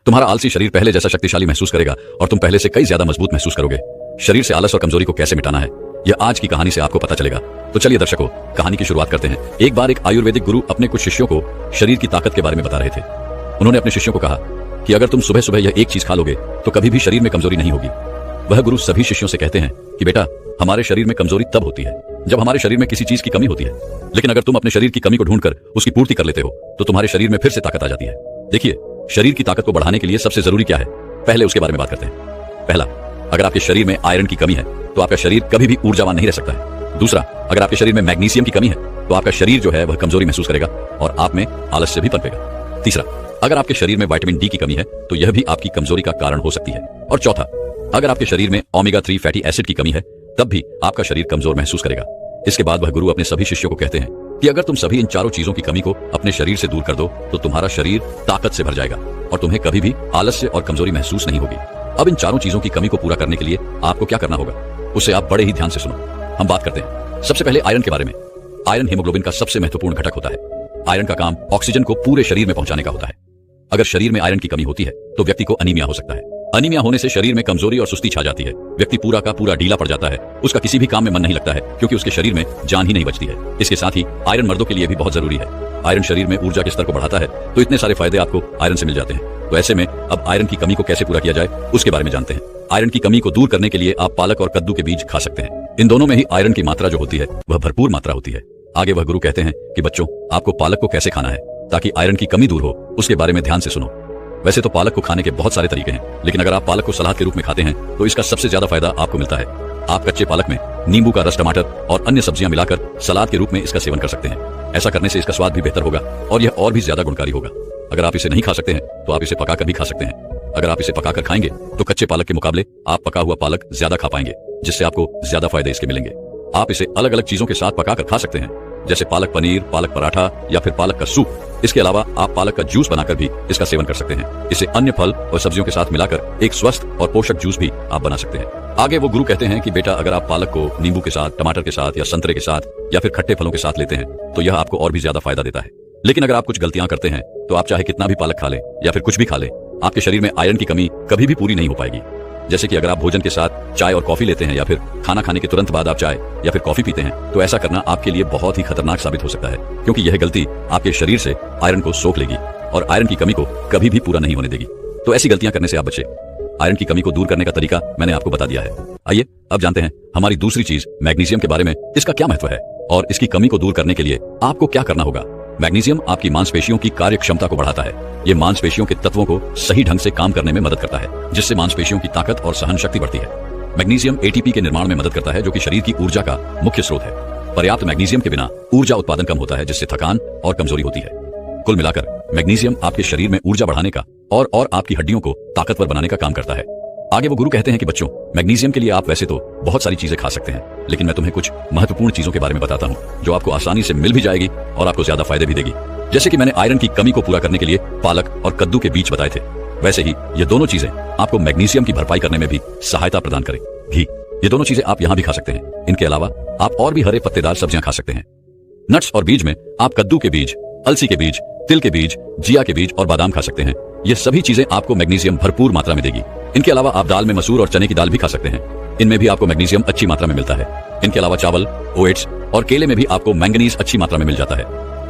तुम्हारा आलसी शरीर पहले जैसा शक्तिशाली महसूस करेगा और तुम पहले से कई ज्यादा मजबूत महसूस करोगे। शरीर से आलस और कमजोरी को कैसे मिटाना है, यह आज की कहानी से आपको पता चलेगा। तो चलिए दर्शकों, कहानी की शुरुआत करते हैं। एक बार एक आयुर्वेदिक गुरु अपने कुछ शिष्यों को शरीर की ताकत के बारे में बता रहे थे। उन्होंने अपने शिष्यों को कहा कि अगर तुम सुबह सुबह यह एक चीज खा लोगे तो कभी भी शरीर में कमजोरी नहीं होगी। वह गुरु सभी शिष्यों से कहते हैं कि बेटा, हमारे शरीर में कमजोरी तब होती है जब हमारे शरीर में किसी चीज की कमी होती है, लेकिन अगर तुम अपने शरीर की कमी को ढूंढकर उसकी पूर्ति कर लेते हो तो तुम्हारे शरीर में फिर से ताकत आ जाती है। देखिए, शरीर की ताकत को बढ़ाने के लिए सबसे जरूरी क्या है, पहले उसके बारे में बात करते हैं। पहला, अगर आपके शरीर में आयरन की कमी है तो आपका शरीर कभी भी ऊर्जावान नहीं रह सकता है। दूसरा, अगर आपके शरीर में मैग्नीशियम की कमी है तो आपका शरीर जो है वह कमजोरी महसूस करेगा और आप में आलस्य भी पनपेगा। तीसरा, अगर आपके शरीर में विटामिन डी की कमी है तो यह भी आपकी कमजोरी का कारण हो सकती है। और चौथा, अगर आपके शरीर में ओमेगा 3 फैटी एसिड की कमी है तब भी आपका शरीर कमजोर महसूस करेगा। इसके बाद वह गुरु अपने सभी शिष्यों को कहते हैं कि अगर तुम सभी इन चारों चीजों की कमी को अपने शरीर से दूर कर दो तो तुम्हारा शरीर ताकत से भर जाएगा और तुम्हें कभी भी आलस्य और कमजोरी महसूस नहीं होगी। अब इन चारों चीजों की कमी को पूरा करने के लिए आपको क्या करना होगा, उसे आप बड़े ही ध्यान से सुनो। हम बात करते हैं सबसे पहले आयरन के बारे में। आयरन हीमोग्लोबिन का सबसे महत्वपूर्ण घटक होता है। आयरन का काम ऑक्सीजन को पूरे शरीर में पहुंचाने का होता है। अगर शरीर में आयरन की कमी होती है तो व्यक्ति को अनीमिया हो सकता है। अनीमिया होने से शरीर में कमजोरी और सुस्ती छा जाती है। व्यक्ति पूरा का पूरा ढीला पड़ जाता है। उसका किसी भी काम में मन नहीं लगता है क्योंकि उसके शरीर में जान ही नहीं बचती है। इसके साथ ही आयरन मर्दों के लिए भी बहुत जरूरी है। आयरन शरीर में ऊर्जा के स्तर को बढ़ाता है, तो इतने सारे फायदे आपको आयरन से मिल जाते हैं। तो ऐसे में अब आयरन की कमी को कैसे पूरा किया जाए उसके बारे में जानते हैं। आयरन की कमी को दूर करने के लिए आप पालक और कद्दू के बीज खा सकते हैं। इन दोनों में ही आयरन की मात्रा जो होती है वह भरपूर मात्रा होती है। आगे वह गुरु कहते हैं कि बच्चों, आपको पालक को कैसे खाना है ताकि आयरन की कमी दूर हो, उसके बारे में ध्यान से सुनो। वैसे तो पालक को खाने के बहुत सारे तरीके हैं, लेकिन अगर आप पालक को सलाद के रूप में खाते हैं तो इसका सबसे ज्यादा फायदा आपको मिलता है। आप कच्चे पालक में नींबू का रस, टमाटर और अन्य सब्जियां मिलाकर सलाद के रूप में इसका सेवन कर सकते हैं। ऐसा करने से इसका स्वाद भी बेहतर होगा और यह और भी ज्यादा गुणकारी होगा। अगर आप इसे नहीं खा सकते हैं तो आप इसे पकाकर भी खा सकते हैं। अगर आप इसे पकाकर खाएंगे तो कच्चे पालक के मुकाबले आप पका हुआ पालक ज्यादा खा पाएंगे, जिससे आपको ज्यादा फायदे इसके मिलेंगे। आप इसे अलग अलग चीजों के साथ पकाकर खा सकते हैं, जैसे पालक पनीर, पालक पराठा या फिर पालक का सूप। इसके अलावा आप पालक का जूस बनाकर भी इसका सेवन कर सकते हैं। इसे अन्य फल और सब्जियों के साथ मिलाकर एक स्वस्थ और पोषक जूस भी आप बना सकते हैं। आगे वो गुरु कहते हैं कि बेटा, अगर आप पालक को नींबू के साथ, टमाटर के साथ या संतरे के साथ या फिर खट्टे फलों के साथ लेते हैं तो यह आपको और भी ज्यादा फायदा देता है। लेकिन अगर आप कुछ गलतियां करते हैं तो आप चाहे कितना भी पालक खा लें या फिर कुछ भी खा लें, आपके शरीर में आयरन की कमी कभी भी पूरी नहीं हो पाएगी। जैसे कि अगर आप भोजन के साथ चाय और कॉफी लेते हैं या फिर खाना खाने के तुरंत बाद आप चाय या फिर कॉफी पीते हैं, तो ऐसा करना आपके लिए बहुत ही खतरनाक साबित हो सकता है, क्योंकि यह गलती आपके शरीर से आयरन को सोख लेगी और आयरन की कमी को कभी भी पूरा नहीं होने देगी। तो ऐसी गलतियां करने से आप बचे। आयरन की कमी को दूर करने का तरीका मैंने आपको बता दिया है। आइए अब जानते हैं हमारी दूसरी चीज मैग्नीशियम के बारे में। इसका क्या महत्व है और इसकी कमी को दूर करने के लिए आपको क्या करना होगा। मैग्नीशियम आपकी मांसपेशियों की कार्य क्षमता को बढ़ाता है। ये मांसपेशियों के तत्वों को सही ढंग से काम करने में मदद करता है, जिससे मांसपेशियों की ताकत और सहन शक्ति बढ़ती है। मैग्नीशियम एटीपी के निर्माण में मदद करता है, जो कि शरीर की ऊर्जा का मुख्य स्रोत है। पर्याप्त मैग्नीशियम के बिना ऊर्जा उत्पादन कम होता है, जिससे थकान और कमजोरी होती है। कुल मिलाकर मैग्नीशियम आपके शरीर में ऊर्जा बढ़ाने का और आपकी हड्डियों को ताकतवर बनाने का काम करता है। आगे वो गुरु कहते हैं कि बच्चों, मैग्नीशियम के लिए आप वैसे तो बहुत सारी चीजें खा सकते हैं, लेकिन मैं तुम्हें कुछ महत्वपूर्ण चीजों के बारे में बताता हूँ जो आपको आसानी से मिल भी जाएगी और आपको ज्यादा फायदे भी देगी। जैसे कि मैंने आयरन की कमी को पूरा करने के लिए पालक और कद्दू के बीज बताए थे, वैसे ही ये दोनों चीजें आपको मैग्नीशियम की भरपाई करने में भी सहायता प्रदान करें। घी, ये दोनों चीजें आप यहाँ भी खा सकते हैं। इनके अलावा आप और भी हरे पत्तेदार सब्जियां खा सकते हैं। नट्स और बीज में आप कद्दू के बीज, अलसी के बीज, तिल के बीज, जिया के बीज और बादाम खा सकते हैं। ये सभी चीजें आपको मैग्नीशियम भरपूर मात्रा में देगी। इनके अलावा आप दाल में मसूर और चने की दाल भी खा सकते हैं। इनमें भी आपको मैग्नीशियम अच्छी मात्रा में मिलता है। इनके अलावा चावल, ओट्स और केले में भी आपको मैंगनीज अच्छी मात्रा में मिल जाता है।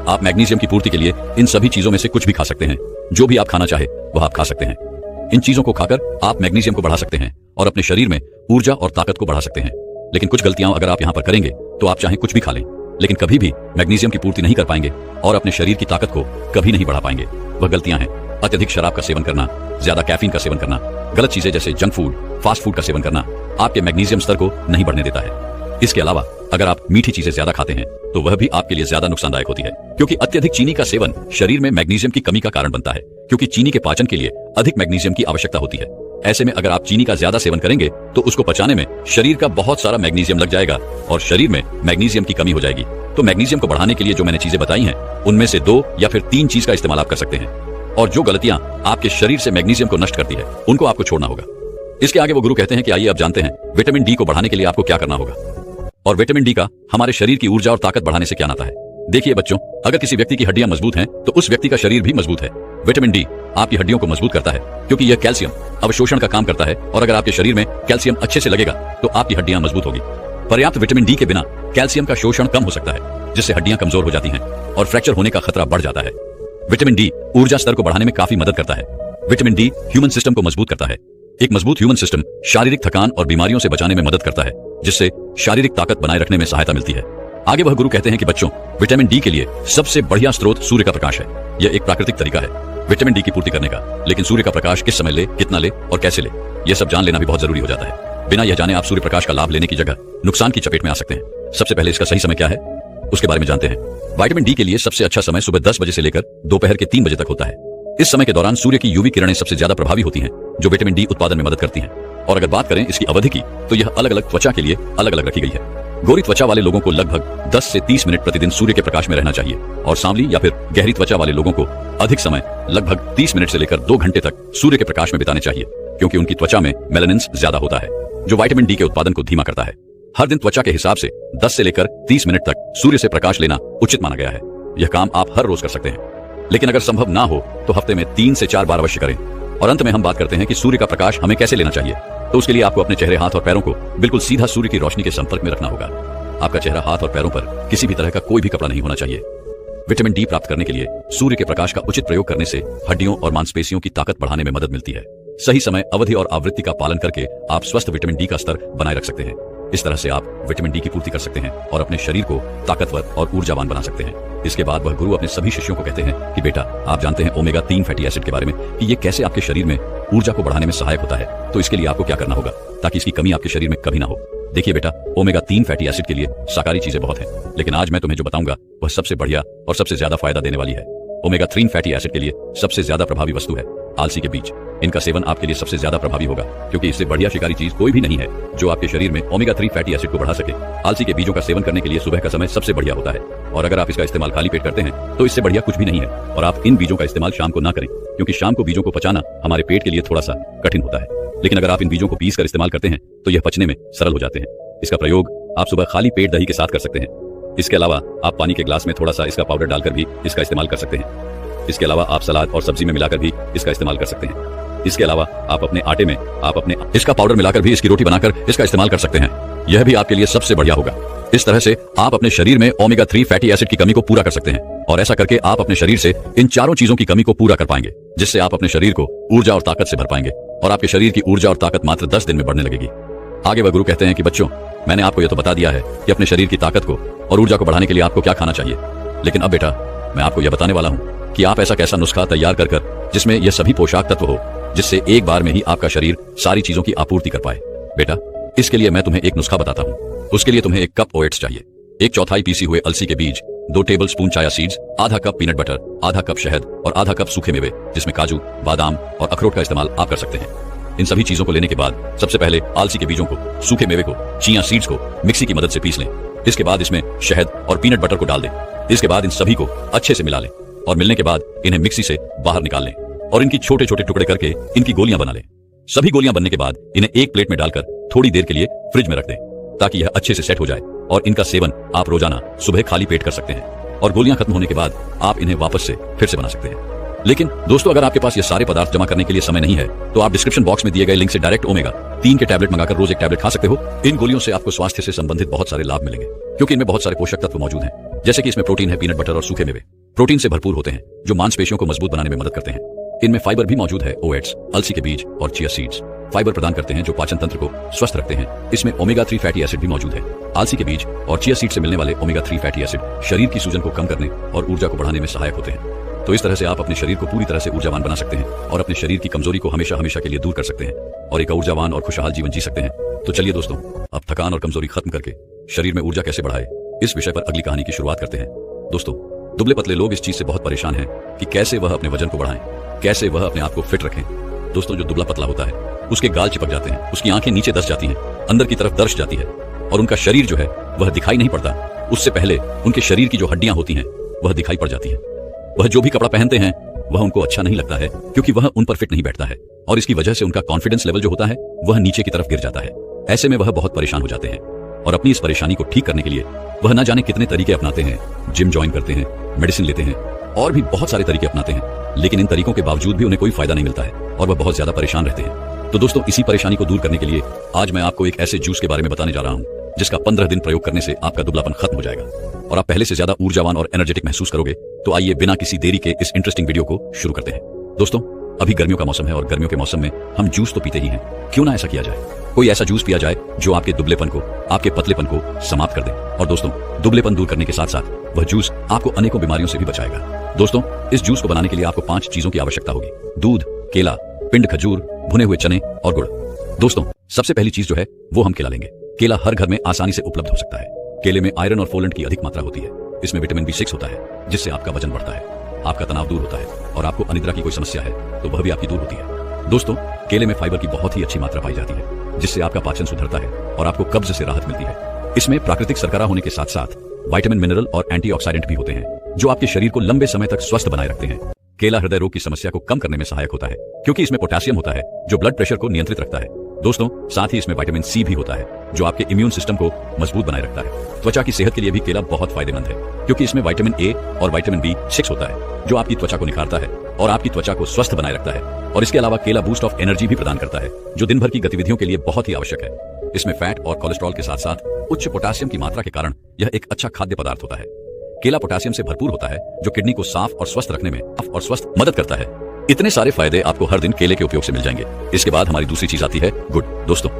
आप मैग्नीशियम की पूर्ति के लिए इन सभी चीजों में से कुछ भी खा सकते हैं। जो भी आप खाना चाहे वह आप खा सकते हैं। इन चीजों को खाकर आप मैग्नीशियम को बढ़ा सकते हैं और अपने शरीर में ऊर्जा और ताकत को बढ़ा सकते हैं। लेकिन कुछ गलतियां अगर आप यहाँ पर करेंगे तो आप चाहे कुछ भी खा लें, लेकिन कभी भी मैग्नीशियम की पूर्ति नहीं कर पाएंगे और अपने शरीर की ताकत को कभी नहीं बढ़ा पाएंगे। वह गलतियां हैं अत्यधिक शराब का सेवन करना, ज्यादा कैफीन का सेवन करना, गलत चीजें जैसे जंक फूड, फास्ट फूड का सेवन करना आपके मैग्नीशियम स्तर को नहीं बढ़ने देता है। इसके अलावा अगर आप मीठी चीजें ज्यादा खाते हैं तो वह भी आपके लिए ज्यादा नुकसानदायक होती है, क्योंकि अत्यधिक चीनी का सेवन शरीर में मैग्नीशियम की कमी का कारण बनता है, क्योंकि चीनी के पाचन के लिए अधिक मैग्नीशियम की आवश्यकता होती है। ऐसे में अगर आप चीनी का ज्यादा सेवन करेंगे तो उसको पचाने में शरीर का बहुत सारा मैग्नीशियम लग जाएगा और शरीर में मैग्नीशियम की कमी हो जाएगी। तो मैग्नीशियम को बढ़ाने के लिए जो मैंने चीजें बताई हैं, उनमें से 2 या फिर 3 चीज का इस्तेमाल आप कर सकते हैं, और जो गलतियां आपके शरीर से मैग्नीशियम को नष्ट करती है उनको आपको छोड़ना होगा। इसके आगे वो गुरु कहते हैं कि आइए अब जानते हैं विटामिन डी को बढ़ाने के लिए आपको क्या करना होगा और विटामिन डी का हमारे शरीर की ऊर्जा और ताकत बढ़ाने से क्या नाता है। देखिए बच्चों, अगर किसी व्यक्ति की हड्डियां मजबूत हैं तो उस व्यक्ति का शरीर भी मजबूत है। विटामिन डी आपकी हड्डियों को मजबूत करता है क्योंकि यह कैल्शियम अवशोषण का काम करता है और अगर आपके शरीर में कैल्शियम अच्छे से लगेगा तो आपकी हड्डियां मजबूत होगी। पर्याप्त विटामिन डी के बिना कैल्शियम का शोषण कम हो सकता है जिससे हड्डियां कमजोर हो जाती हैं और फ्रैक्चर होने का खतरा बढ़ जाता है। विटामिन डी ऊर्जा स्तर को बढ़ाने में काफी मदद करता है। विटामिन डी ह्यूमन सिस्टम को मजबूत करता है। एक मजबूत ह्यूमन सिस्टम शारीरिक थकान और बीमारियों से बचाने में मदद करता है जिससे शारीरिक ताकत बनाए रखने में सहायता मिलती है। आगे वह गुरु कहते हैं कि बच्चों, विटामिन डी के लिए सबसे बढ़िया स्रोत सूर्य का प्रकाश है। यह एक प्राकृतिक तरीका है विटामिन डी की पूर्ति करने का, लेकिन सूर्य का प्रकाश किस समय ले, कितना ले और कैसे ले, यह सब जान लेना भी बहुत जरूरी हो जाता है। बिना यह जाने आप सूर्य प्रकाश का लाभ लेने की जगह नुकसान की चपेट में आ सकते हैं। सबसे पहले इसका सही समय क्या है उसके बारे में जानते हैं। विटामिन डी के लिए सबसे अच्छा समय सुबह 10 बजे से लेकर दोपहर के 3 बजे तक होता है। इस समय के दौरान सूर्य की यूवी किरणें सबसे ज्यादा प्रभावी होती हैं जो विटामिन डी उत्पादन में मदद करती हैं। और अगर बात करें इसकी अवधि की तो यह अलग अलग त्वचा के लिए अलग अलग रखी गई है। गोरी त्वचा वाले लोगों को लगभग 10 से 30 मिनट प्रतिदिन सूर्य के प्रकाश में रहना चाहिए और सांवली या फिर गहरी त्वचा वाले लोगों को अधिक समय लगभग 30 मिनट से लेकर 2 घंटे तक सूर्य के प्रकाश में बिताने चाहिए क्योंकि उनकी त्वचा में मेलानिन ज्यादा होता है जो विटामिन डी के उत्पादन को धीमा करता है। हर दिन त्वचा के हिसाब से 10 से लेकर 30 मिनट तक सूर्य से प्रकाश लेना उचित माना गया है। यह काम आप हर रोज कर सकते हैं, लेकिन अगर संभव ना हो तो हफ्ते में 3 से 4 बार अवश्य करें। और अंत में हम बात करते हैं कि सूर्य का प्रकाश हमें कैसे लेना चाहिए। तो उसके लिए आपको अपने चेहरे, हाथ और पैरों को बिल्कुल सीधा सूर्य की रोशनी के संपर्क में रखना होगा। आपका चेहरा, हाथ और पैरों पर किसी भी तरह का कोई भी कपड़ा नहीं होना चाहिए। विटामिन डी प्राप्त करने के लिए सूर्य के प्रकाश का उचित प्रयोग करने से हड्डियों और मांसपेशियों की ताकत बढ़ाने में मदद मिलती है। सही समय, अवधि और आवृत्ति का पालन करके आप स्वस्थ विटामिन डी का स्तर बनाए रख सकते हैं। इस तरह से आप विटामिन डी की पूर्ति कर सकते हैं और अपने शरीर को ताकतवर और ऊर्जावान बना सकते हैं। इसके बाद वह गुरु अपने सभी शिष्यों को कहते हैं कि बेटा, आप जानते हैं ओमेगा 3 फैटी एसिड के बारे में कि ये कैसे आपके शरीर में ऊर्जा को बढ़ाने में सहायक होता है। तो इसके लिए आपको क्या करना होगा ताकि इसकी कमी आपके शरीर में कभी ना हो। देखिए बेटा, ओमेगा 3 फैटी एसिड के लिए शाकाहारी चीजें बहुत हैं, लेकिन आज मैं तुम्हें जो बताऊंगा वह सबसे बढ़िया और सबसे ज्यादा फायदा देने वाली है। ओमेगा 3 फैटी एसिड के लिए सबसे ज्यादा प्रभावी वस्तु है आलसी के बीज। इनका सेवन आपके लिए सबसे ज्यादा प्रभावी होगा क्योंकि इससे बढ़िया शिकारी चीज कोई भी नहीं है जो आपके शरीर में ओमेगा 3 फैटी एसिड को बढ़ा सके। आलसी के बीजों का सेवन करने के लिए सुबह का समय सबसे बढ़िया होता है और अगर आप इसका इस्तेमाल खाली पेट करते हैं तो इससे बढ़िया कुछ भी नहीं है। और आप इन बीजों का इस्तेमाल शाम को ना करें क्योंकि शाम को बीजों को पचाना हमारे पेट के लिए थोड़ा सा कठिन होता है, लेकिन अगर आप इन बीजों को पीस कर इस्तेमाल करते हैं तो यह पचने में सरल हो जाते हैं। इसका प्रयोग आप सुबह खाली पेट दही के साथ कर सकते हैं। इसके अलावा आप पानी के ग्लास में थोड़ा सा इसका पाउडर डालकर भी इसका इस्तेमाल कर सकते हैं। इसके अलावा आप सलाद और सब्जी में मिलाकर भी इसका इस्तेमाल कर सकते हैं। इसके अलावा आप अपने आटे में इसका पाउडर मिलाकर भी इसकी रोटी बनाकर इसका इस्तेमाल कर सकते हैं। यह भी आपके लिए सबसे बढ़िया होगा। इस तरह से आप अपने शरीर में ओमेगा 3 फैटी एसिड की कमी को पूरा कर सकते हैं और ऐसा करके आप अपने शरीर से इन चारों चीजों की कमी को पूरा कर पाएंगे जिससे आप अपने शरीर को ऊर्जा और ताकत से भर पाएंगे और आपके शरीर की ऊर्जा और ताकत मात्र 10 दिन में बढ़ने लगेगी। आगे वह गुरु कहते हैं कि बच्चों, मैंने आपको यह तो बता दिया है कि अपने शरीर की ताकत को और ऊर्जा को बढ़ाने के लिए आपको क्या खाना चाहिए, लेकिन अब बेटा मैं आपको यह बताने वाला हूँ कि आप ऐसा कैसा नुस्खा तैयार कर जिसमें यह सभी पोषक तत्व हो जिससे एक बार में ही आपका शरीर सारी चीजों की आपूर्ति कर पाए। बेटा, इसके लिए मैं तुम्हें एक नुस्खा बताता हूँ। उसके लिए तुम्हें 1 कप ओट्स चाहिए, 1/4 पीसी हुए अलसी के बीज, 2 टेबलस्पून चाया सीड्स, आधा कप पीनट बटर, आधा कप शहद और आधा कप सूखे मेवे जिसमें काजू, बादाम और अखरोट का इस्तेमाल आप कर सकते हैं। इन सभी चीजों को लेने के बाद सबसे पहले आलसी के बीजों को, सूखे मेवे को, चिया सीड्स को मिक्सी की मदद से पीस लें। इसके बाद इसमें शहद और पीनट बटर को डाल दें। इसके बाद इन सभी को अच्छे से मिला लें और मिलने के बाद इन्हें मिक्सी से बाहर निकाल लें और इनकी छोटे छोटे टुकड़े करके इनकी गोलियां बना लें। सभी गोलियां बनने के बाद इन्हें एक प्लेट में डालकर थोड़ी देर के लिए फ्रिज में रख दें ताकि यह अच्छे से सेट हो जाए और इनका सेवन आप रोजाना सुबह खाली पेट कर सकते हैं और गोलियां खत्म होने के बाद आप इन्हें वापस से फिर से बना सकते हैं। लेकिन दोस्तों, अगर आपके पास ये सारे पदार्थ जमा करने के लिए समय नहीं है तो आप डिस्क्रिप्शन बॉक्स में दिए गए लिंक से डायरेक्ट ओमेगा 3 के टैबलेट मंगाकर रोज 1 टैबलेट खा सकते हो। इन गोलियों से आपको स्वास्थ्य से संबंधित बहुत सारे लाभ मिलेंगे क्योंकि इनमें बहुत सारे पोषक तत्व मौजूद हैं, जैसे कि इसमें प्रोटीन है, पीनट बटर और सूखे मेवे प्रोटीन से भरपूर होते हैं जो मांसपेशियों को मजबूत बनाने में मदद करते हैं। इनमें फाइबर भी मौजूद है। ओट्स, अलसी के बीज और चिया सीड्स फाइबर प्रदान करते हैं जो पाचन तंत्र को स्वस्थ रखते हैं। इसमें ओमेगा 3 फैटी एसिड भी मौजूद है। आलसी के बीज और चिया सीड से मिलने वाले ओमेगा 3 फैटी एसिड शरीर की सूजन को कम करने और ऊर्जा को बढ़ाने में सहायक होते हैं। तो इस तरह से आप अपने शरीर को पूरी तरह से ऊर्जावान बना सकते हैं और अपने शरीर की कमजोरी को हमेशा हमेशा के लिए दूर कर सकते हैं और एक ऊर्जावान और खुशहाल जीवन जी सकते हैं। तो चलिए दोस्तों, अब थकान और कमजोरी खत्म करके शरीर में ऊर्जा कैसे बढ़ाए, इस विषय पर अगली कहानी की शुरुआत करते हैं। दोस्तों, दुबले पतले लोग इस चीज से बहुत परेशान हैं कि कैसे वह अपने वजन को बढ़ाएं, कैसे वह अपने आप को फिट रखें। दोस्तों, जो दुबला पतला होता है उसके गाल चिपक जाते हैं, उसकी आंखें नीचे धंस जाती हैं, अंदर की तरफ दर्श जाती है और उनका शरीर जो है वह दिखाई नहीं पड़ता। उससे पहले उनके शरीर की जो हड्डियां होती हैं वह दिखाई पड़ जाती है। वह जो भी कपड़ा पहनते हैं वह उनको अच्छा नहीं लगता है क्योंकि वह उन पर फिट नहीं बैठता है और इसकी वजह से उनका कॉन्फिडेंस लेवल जो होता है वह नीचे की तरफ गिर जाता है। ऐसे में वह बहुत परेशान हो जाते हैं और अपनी इस परेशानी को ठीक करने के लिए वह न जाने कितने तरीके अपनाते हैं। जिम ज्वाइन करते हैं, मेडिसिन लेते हैं, और भी बहुत सारे तरीके अपनाते हैं, लेकिन इन तरीकों के बावजूद भी उन्हें कोई फायदा नहीं मिलता है और वह बहुत ज्यादा परेशान रहते हैं। तो दोस्तों, इसी परेशानी को दूर करने के लिए आज मैं आपको एक ऐसे जूस के बारे में बताने जा रहा हूँ जिसका 15 दिन प्रयोग करने से आपका दुबलापन खत्म हो जाएगा और आप पहले से ज्यादा ऊर्जावान और एनर्जेटिक महसूस करोगे। तो आइए बिना किसी देरी के इस इंटरेस्टिंग वीडियो को शुरू करते हैं। दोस्तों, अभी गर्मियों का मौसम है और गर्मियों के मौसम में हम जूस तो पीते ही हैं, क्यों ना ऐसा किया जाए, कोई ऐसा जूस पिया जाए जो आपके दुबलेपन को, आपके पतलेपन को समाप्त कर दे। और दोस्तों, दुबलेपन दूर करने के साथ साथ वह जूस आपको अनेकों बीमारियों से भी बचाएगा। दोस्तों, इस जूस को बनाने के लिए आपको 5 चीजों की आवश्यकता होगी: दूध, केला, पिंड खजूर, भुने हुए चने और गुड़। दोस्तों, सबसे पहली चीज जो है वो हम केला लेंगे। केला हर घर में आसानी से उपलब्ध हो सकता है। केले में आयरन और फोलेट की अधिक मात्रा होती है। इसमें विटामिन B6 होता है जिससे आपका वजन बढ़ता है, आपका तनाव दूर होता है और आपको अनिद्रा की कोई समस्या है तो वह भी आपकी दूर होती है। दोस्तों, केले में फाइबर की बहुत ही अच्छी मात्रा पाई जाती है जिससे आपका पाचन सुधरता है और आपको कब्ज से राहत मिलती है। इसमें प्राकृतिक शर्करा होने के साथ साथ विटामिन, मिनरल और एंटीऑक्सीडेंट भी होते हैं जो आपके शरीर को लंबे समय तक स्वस्थ बनाए रखते हैं। केला हृदय रोग की समस्या को कम करने में सहायक होता है क्योंकि इसमें पोटेशियम होता है जो ब्लड प्रेशर को नियंत्रित रखता है। दोस्तों, साथ ही इसमें विटामिन C भी होता है जो आपके इम्यून सिस्टम को मजबूत बनाए रखता है। त्वचा की सेहत के लिए भी केला बहुत फायदेमंद है क्योंकि इसमें विटामिन A और विटामिन B6 होता है जो आपकी त्वचा को निखारता है और आपकी त्वचा को स्वस्थ बनाए रखता है। और इसके अलावा केला बूस्ट ऑफ एनर्जी भी प्रदान करता है जो दिन भर की गतिविधियों के लिए बहुत ही आवश्यक है। इसमें फैट और कोलेस्ट्रॉल के साथ साथ उच्च पोटेशियम की मात्रा के कारण यह एक अच्छा खाद्य पदार्थ होता है। केला पोटेशियम से भरपूर होता है जो किडनी को साफ और स्वस्थ रखने में और स्वस्थ मदद करता है। इतने सारे फायदे आपको हर दिन केले के उपयोग से मिल जाएंगे। इसके बाद हमारी दूसरी चीज आती है गुड़। दोस्तों,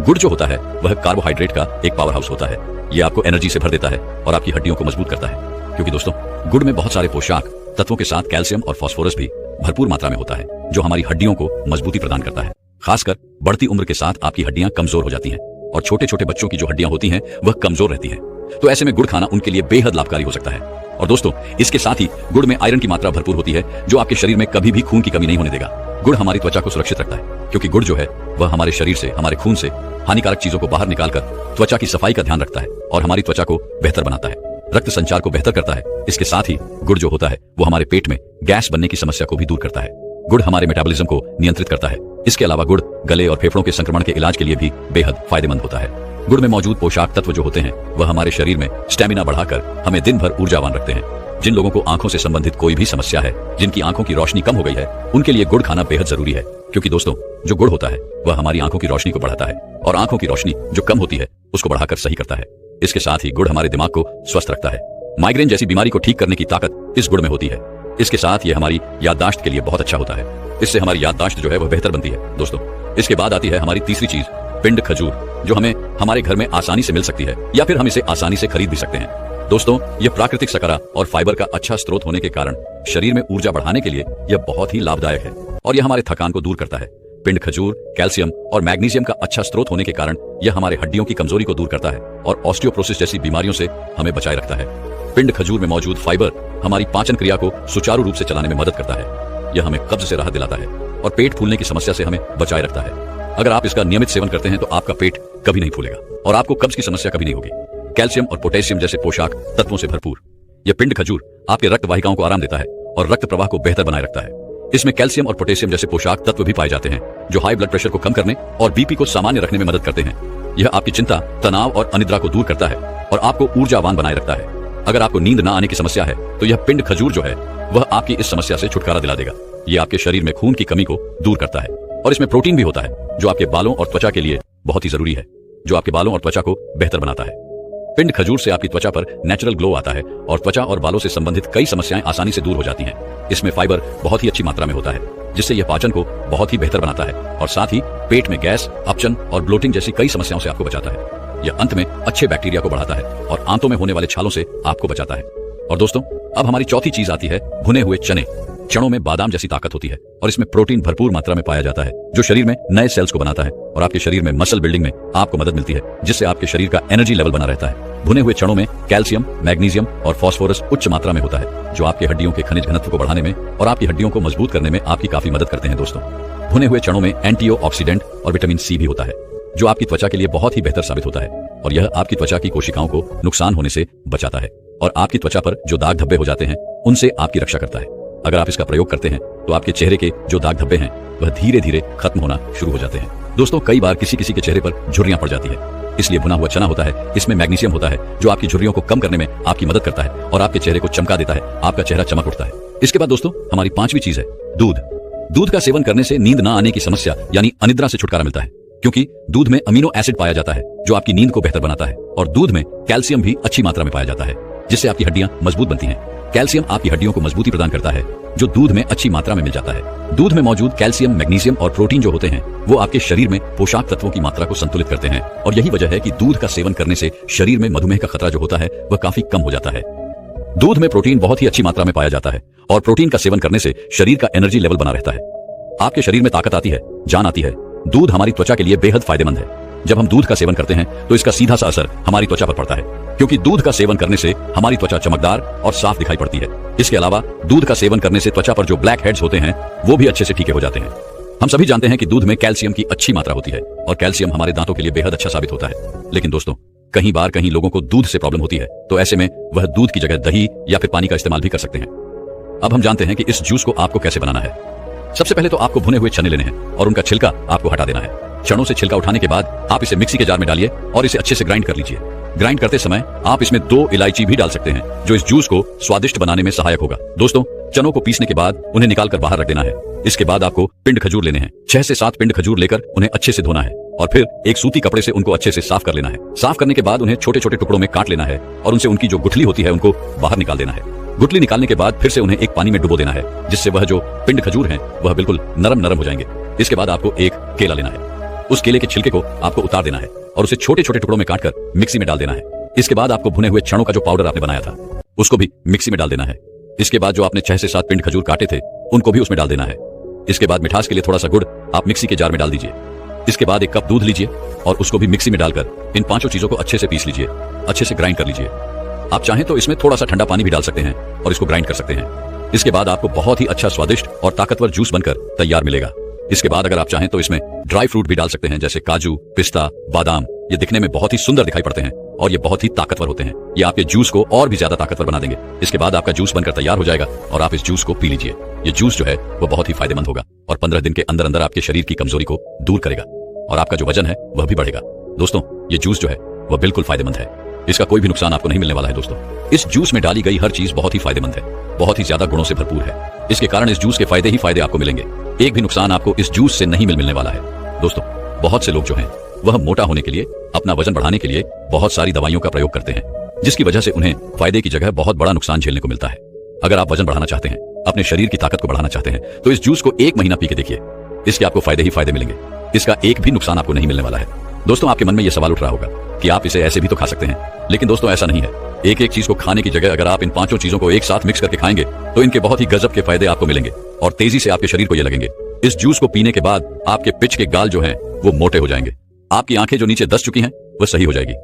गुड़ जो होता है वह कार्बोहाइड्रेट का एक पावर हाउस होता है। यह आपको एनर्जी से भर देता है और आपकी हड्डियों को मजबूत करता है क्योंकि दोस्तों, गुड़ में बहुत सारे पोषक तत्वों के साथ कैल्शियम और फास्फोरस भी भरपूर मात्रा में होता है जो हमारी हड्डियों को मजबूती प्रदान करता है। खासकर बढ़ती उम्र के साथ आपकी हड्डियां कमजोर हो जाती हैं और छोटे छोटे बच्चों की जो हड्डियां होती हैं वह कमजोर रहती हैं। तो ऐसे में गुड़ खाना उनके लिए बेहद लाभकारी हो सकता है। और दोस्तों, इसके साथ ही गुड़ में आयरन की मात्रा भरपूर होती है जो आपके शरीर में कभी भी खून की कमी नहीं होने देगा। गुड़ हमारी त्वचा को सुरक्षित रखता है क्योंकि गुड़ जो है वह हमारे शरीर से, हमारे खून से हानिकारक चीजों को बाहर निकालकर त्वचा की सफाई का ध्यान रखता है और हमारी त्वचा को बेहतर बनाता है, रक्त संचार को बेहतर करता है। इसके साथ ही गुड़ जो होता है वो हमारे पेट में गैस बनने की समस्या को भी दूर करता है। गुड़ हमारे मेटाबॉलिज्म को नियंत्रित करता है। इसके अलावा गुड़ गले और फेफड़ों के संक्रमण के इलाज के लिए भी बेहद फायदेमंद होता है। गुड़ में मौजूद पोषक तत्व जो होते हैं वह हमारे शरीर में स्टेमिना बढ़ाकर हमें दिन भर ऊर्जावान रखते हैं। जिन लोगों को आंखों से संबंधित कोई भी समस्या है, जिनकी आंखों की रोशनी कम हो गई है, उनके लिए गुड़ खाना बेहद जरूरी है क्योंकि दोस्तों, जो गुड़ होता है वह हमारी आंखों की रोशनी को बढ़ाता है और आंखों की रोशनी जो कम होती है उसको बढ़ाकर सही करता है। इसके साथ ही गुड़ हमारे दिमाग को स्वस्थ रखता है। माइग्रेन जैसी बीमारी को ठीक करने की ताकत इस गुड़ में होती है। इसके साथ ये हमारी याददाश्त के लिए बहुत अच्छा होता है। इससे हमारी याददाश्त जो है वह बेहतर बनती है। दोस्तों, इसके बाद आती है हमारी तीसरी चीज, पिंड खजूर, जो हमें हमारे घर में आसानी से मिल सकती है या फिर हम इसे आसानी से खरीद भी सकते हैं। दोस्तों, यह प्राकृतिक शर्करा और फाइबर का अच्छा स्रोत होने के कारण शरीर में ऊर्जा बढ़ाने के लिए यह बहुत ही लाभदायक है और यह हमारे थकान को दूर करता है। पिंड खजूर कैल्शियम और मैग्नीशियम का अच्छा स्रोत होने के कारण यह हमारे हड्डियों की कमजोरी को दूर करता है और ऑस्टियोपोरोसिस जैसी बीमारियों से हमें बचाए रखता है। पिंड खजूर में मौजूद फाइबर हमारी पाचन क्रिया को सुचारू रूप से चलाने में मदद करता है। यह हमें कब्ज से राहत दिलाता है और पेट फूलने की समस्या से हमें बचाए रखता है। अगर आप इसका नियमित सेवन करते हैं तो आपका पेट कभी नहीं फूलेगा और आपको कब्ज की समस्या कभी नहीं होगी। कैल्शियम और पोटेशियम जैसे पोषक तत्वों से भरपूर यह पिंड खजूर आपके रक्त वाहिकाओं को आराम देता है और रक्त प्रवाह को बेहतर बनाए रखता है। इसमें कैल्शियम और पोटेशियम जैसे पोषक तत्व भी पाए जाते हैं जो हाई ब्लड प्रेशर को कम करने और बीपी को सामान्य रखने में मदद करते हैं। यह आपकी चिंता, तनाव और अनिद्रा को दूर करता है और आपको ऊर्जावान बनाए रखता है। अगर आपको नींद न आने की समस्या है तो यह पिंड खजूर जो है वह आपकी इस समस्या से छुटकारा दिला देगा। यह आपके शरीर में खून की कमी को दूर करता है और इसमें प्रोटीन भी होता है जो आपके बालों और त्वचा के लिए बहुत ही जरूरी है, जो आपके बालों और त्वचा को बेहतर बनाता है। पिंड खजूर से आपकी त्वचा पर नेचुरल ग्लो आता है और त्वचा और बालों से संबंधित कई समस्याएं आसानी से दूर हो जाती हैं। इसमें फाइबर बहुत ही अच्छी मात्रा में होता है जिससे यह पाचन को बहुत ही बेहतर बनाता है और साथ ही पेट में गैस, अपचन और ब्लोटिंग जैसी कई समस्याओं से आपको बचाता है। यह अंत में अच्छे बैक्टीरिया को बढ़ाता है और आंतों में होने वाले छालों से आपको बचाता है। और दोस्तों, अब हमारी चौथी चीज आती है भुने हुए चने। चनों में बादाम जैसी ताकत होती है और इसमें प्रोटीन भरपूर मात्रा में पाया जाता है जो शरीर में नए सेल्स को बनाता है और आपके शरीर में मसल बिल्डिंग में आपको मदद मिलती है जिससे आपके शरीर का एनर्जी लेवल बना रहता है। भुने हुए चनों में कैल्शियम, मैग्नीशियम और फास्फोरस उच्च मात्रा में होता है जो आपकी हड्डियों के खनिज घनत्व को बढ़ाने में और आपकी हड्डियों को मजबूत करने में आपकी काफी मदद करते हैं। दोस्तों, भुने हुए चनों में एंटीऑक्सीडेंट और विटामिन C भी होता है जो आपकी त्वचा के लिए बहुत ही बेहतर साबित होता है और यह आपकी त्वचा की कोशिकाओं को नुकसान होने से बचाता है और आपकी त्वचा पर जो दाग धब्बे हो जाते हैं उनसे आपकी रक्षा करता है। अगर आप इसका प्रयोग करते हैं तो आपके चेहरे के जो दाग धब्बे हैं वह धीरे धीरे खत्म होना शुरू हो जाते हैं। दोस्तों, कई बार किसी किसी के चेहरे पर झुर्रियां पड़ जाती है इसलिए भुना हुआ चना होता है, इसमें मैग्नीशियम होता है जो आपकी झुर्रियों को कम करने में आपकी मदद करता है और आपके चेहरे को चमका देता है, आपका चेहरा चमक उठता है। इसके बाद दोस्तों हमारी पांचवी चीज है दूध। दूध का सेवन करने से नींद न आने की समस्या यानी अनिद्रा से छुटकारा मिलता है, क्योंकि दूध में अमीनो एसिड पाया जाता है जो आपकी नींद को बेहतर बनाता है, और दूध में कैल्शियम भी अच्छी मात्रा में पाया जाता है जिससे आपकी हड्डियां मजबूत बनती हैं। कैल्शियम आपकी हड्डियों को मजबूती प्रदान करता है जो दूध में अच्छी मात्रा में मिल जाता है। दूध में मौजूद कैल्शियम, मैग्नीशियम और प्रोटीन जो होते हैं वो आपके शरीर में पोषक तत्वों की मात्रा को संतुलित करते हैं, और यही वजह है कि दूध का सेवन करने से शरीर में मधुमेह का खतरा जो होता है वह काफी कम हो जाता है। दूध में प्रोटीन बहुत ही अच्छी मात्रा में पाया जाता है और प्रोटीन का सेवन करने से शरीर का एनर्जी लेवल बना रहता है, आपके शरीर में ताकत आती है, जान आती है। दूध हमारी त्वचा के लिए बेहद फायदेमंद है। जब हम दूध का सेवन करते हैं तो इसका सीधा सा असर हमारी त्वचा पर पड़ता है, क्योंकि दूध का सेवन करने से हमारी त्वचा चमकदार और साफ दिखाई पड़ती है। इसके अलावा दूध का सेवन करने से त्वचा पर जो ब्लैक हेड्स होते हैं वो भी अच्छे से ठीक हो जाते हैं। हम सभी जानते हैं कि दूध में कैल्शियम की अच्छी मात्रा होती है और कैल्शियम हमारे दांतों के लिए बेहद अच्छा साबित होता है। लेकिन दोस्तों कई लोगों को दूध से प्रॉब्लम होती है, तो ऐसे में वह दूध की जगह दही या फिर पानी का इस्तेमाल भी कर सकते हैं। अब हम जानते हैं कि इस जूस को आपको कैसे बनाना है। सबसे पहले तो आपको भुने हुए चने लेने हैं और उनका छिलका आपको हटा देना है। चनों से छिलका उठाने के बाद आप इसे मिक्सी के जार में डालिए और इसे अच्छे से ग्राइंड कर लीजिए। ग्राइंड करते समय आप इसमें 2 इलायची भी डाल सकते हैं जो इस जूस को स्वादिष्ट बनाने में सहायक होगा। दोस्तों चनों को पीसने के बाद उन्हें निकालकर बाहर रख देना है। इसके बाद आपको पिंड खजूर लेने हैं। 6 से 7 पिंड खजूर लेकर उन्हें अच्छे से धोना है और फिर एक सूती कपड़े से उनको अच्छे से साफ कर लेना है। साफ करने के बाद उन्हें छोटे छोटे टुकड़ों में काट लेना है और उनसे उनकी जो गुठली होती है उनको बाहर निकाल देना है। गुठली निकालने के बाद फिर से उन्हें एक पानी में डुबो देना है, जिससे वह जो पिंड खजूर हैं वह बिल्कुल नरम नरम हो जाएंगे। इसके बाद आपको एक केला लेना है। उस केले के छिलके को आपको उतार देना है और उसे छोटे छोटे टुकड़ों में काटकर मिक्सी में डाल देना है। इसके बाद आपको भुने हुए चनों का जो पाउडर आपने बनाया था उसको भी मिक्सी में डाल देना है। इसके बाद जो आपने 6 से 7 पिंड खजूर काटे थे उनको भी उसमें डाल देना है। इसके बाद मिठास के लिए थोड़ा सा गुड़ आप मिक्सी के जार में डाल दीजिए। इसके बाद 1 कप दूध लीजिए और उसको भी मिक्सी में डालकर इन 5 चीजों को अच्छे से पीस लीजिए, अच्छे से ग्राइंड कर लीजिए। आप चाहें तो इसमें थोड़ा सा ठंडा पानी भी डाल सकते हैं और इसको ग्राइंड कर सकते हैं। इसके बाद आपको बहुत ही अच्छा स्वादिष्ट और ताकतवर जूस बनकर तैयार मिलेगा। इसके बाद अगर आप चाहें तो इसमें ड्राई फ्रूट भी डाल सकते हैं, जैसे काजू, पिस्ता, बादाम। ये दिखने में बहुत ही सुंदर दिखाई पड़ते हैं और ये बहुत ही ताकतवर होते हैं। ये आपके जूस को और भी ज्यादा ताकतवर बना देंगे। इसके बाद आपका जूस बनकर तैयार हो जाएगा और आप इस जूस को पी लीजिए। ये जूस जो है वो बहुत ही फायदेमंद होगा और 15 दिन के अंदर अंदर आपके शरीर की कमजोरी को दूर करेगा और आपका जो वजन है वह भी बढ़ेगा। दोस्तों ये जूस जो है वह बिल्कुल फायदेमंद है। इसका कोई भी नुकसान आपको नहीं मिलने वाला है। दोस्तों इस जूस में डाली गई हर चीज बहुत ही फायदेमंद है, बहुत ही ज्यादा गुणों से भरपूर है। इसके कारण इस जूस के फायदे ही फायदे आपको मिलेंगे। एक भी नुकसान आपको इस जूस से नहीं मिलने वाला है। दोस्तों बहुत से लोग जो हैं वह मोटा होने के लिए, अपना वजन बढ़ाने के लिए बहुत सारी दवाइयों का प्रयोग करते हैं, जिसकी वजह से उन्हें फायदे की जगह बहुत बड़ा नुकसान झेलने को मिलता है। अगर आप वजन बढ़ाना चाहते हैं, अपने शरीर की ताकत को बढ़ाना चाहते हैं, तो इस जूस को 1 महीना पी के देखिए। इसके आपको फायदे ही फायदे मिलेंगे। इसका एक भी नुकसान आपको नहीं मिलने वाला है। दोस्तों आपके मन में यह सवाल उठ रहा होगा कि आप इसे ऐसे भी तो खा सकते हैं, लेकिन दोस्तों ऐसा नहीं है। एक एक चीज को खाने की जगह अगर आप इन 5 चीजों को एक साथ मिक्स करके खाएंगे तो इनके बहुत ही गजब के फायदे आपको मिलेंगे और तेजी से आपके शरीर को ये लगेंगे। इस जूस को पीने के बाद आपके पिच के गाल जो हैं वो मोटे हो जाएंगे। आपकी आंखें जो नीचे दस चुकी हैं वह सही हो जाएगी।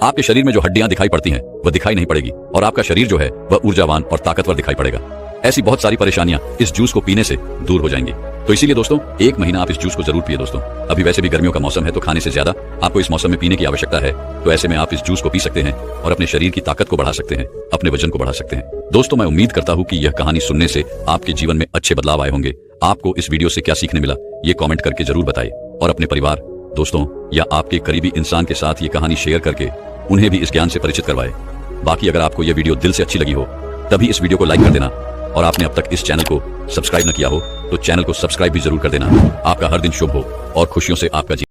आपके शरीर में जो हड्डियां दिखाई पड़ती हैं वह दिखाई नहीं पड़ेगी और आपका शरीर जो है वह ऊर्जावान और ताकतवर दिखाई पड़ेगा। ऐसी बहुत सारी परेशानियां इस जूस को पीने से दूर हो जाएंगी। तो इसीलिए दोस्तों 1 महीना आप इस जूस को जरूर पिए। दोस्तों अभी वैसे भी गर्मियों का मौसम है, तो खाने से ज्यादा आपको इस मौसम में पीने की आवश्यकता है। तो ऐसे में आप इस जूस को पी सकते हैं और अपने शरीर की ताकत को बढ़ा सकते हैं, अपने वजन को बढ़ा सकते हैं। दोस्तों मैं उम्मीद करता हूं कि यह कहानी सुनने से आपके जीवन में अच्छे बदलाव आए होंगे। आपको इस वीडियो से क्या सीखने मिला ये कमेंट करके जरूर बताइए और अपने परिवार, दोस्तों या आपके करीबी इंसान के साथ ये कहानी शेयर करके उन्हें भी इस ज्ञान से परिचित करवाए। बाकी अगर आपको यह वीडियो दिल से अच्छी लगी हो तभी इस वीडियो को लाइक कर देना और आपने अब तक इस चैनल को सब्सक्राइब न किया हो तो चैनल को सब्सक्राइब भी जरूर कर देना। आपका हर दिन शुभ हो और खुशियों से आपका जीवन